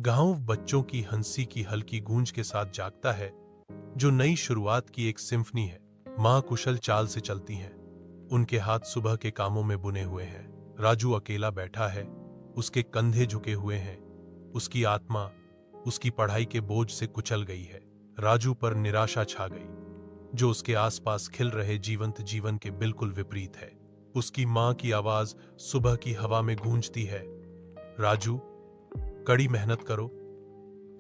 गांव बच्चों की हंसी की हल्की गूंज के साथ जागता है, जो नई शुरुआत की एक सिम्फनी है। माँ कुशल चाल से चलती हैं, उनके हाथ सुबह के कामों में बुने हुए हैं। राजू अकेला बैठा है, उसके कंधे झुके हुए हैं। उसकी आत्मा उसकी पढ़ाई के बोझ से कुचल गई है। राजू पर निराशा छा गई, जो उसके आसपास खिल रहे जीवंत जीवन के बिल्कुल विपरीत है। उसकी माँ की आवाज सुबह की हवा में गूंजती है, राजू, कड़ी मेहनत करो,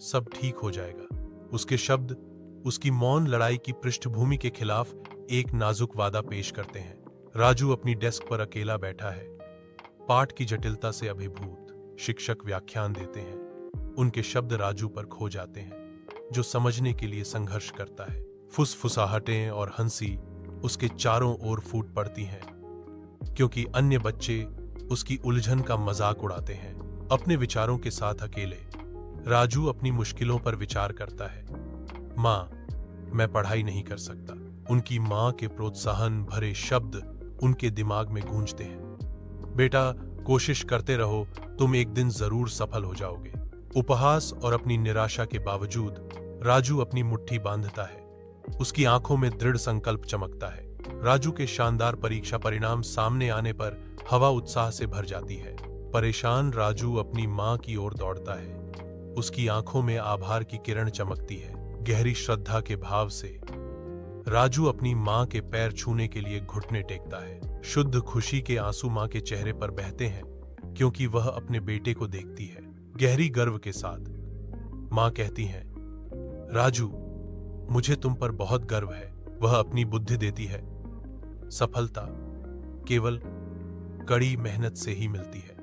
सब ठीक हो जाएगा। उसके शब्द उसकी मौन लड़ाई की पृष्ठभूमि के खिलाफ एक नाजुक वादा पेश करते हैं। राजू अपनी डेस्क पर अकेला बैठा है, पाठ की जटिलता से अभिभूत। शिक्षक व्याख्यान देते हैं, उनके शब्द राजू पर खो जाते हैं, जो समझने के लिए संघर्ष करता है। फुसफुसाहटें और हंसी उसके चारों ओर फूट पड़ती हैं, क्योंकि अन्य बच्चे उसकी उलझन का मजाक उड़ाते हैं। अपने विचारों के साथ अकेले राजू अपनी मुश्किलों पर विचार करता है। माँ, मैं पढ़ाई नहीं कर सकता। उनकी माँ के प्रोत्साहन भरे शब्द उनके दिमाग में गूंजते हैं। बेटा, कोशिश करते रहो, तुम एक दिन जरूर सफल हो जाओगे। उपहास और अपनी निराशा के बावजूद राजू अपनी मुट्ठी बांधता है। उसकी आंखों में दृढ़ संकल्प चमकता है। राजू के शानदार परीक्षा परिणाम सामने आने पर हवा उत्साह से भर जाती है। परेशान राजू अपनी माँ की ओर दौड़ता है। उसकी आंखों में आभार की किरण चमकती है। गहरी श्रद्धा के भाव से राजू अपनी माँ के पैर छूने के लिए घुटने टेकता है। शुद्ध खुशी के आंसू माँ के चेहरे पर बहते हैं, क्योंकि वह अपने बेटे को देखती है। गहरी गर्व के साथ माँ कहती हैं, राजू, मुझे तुम पर बहुत गर्व है। वह अपनी बुद्धि देती है, सफलता केवल कड़ी मेहनत से ही मिलती है।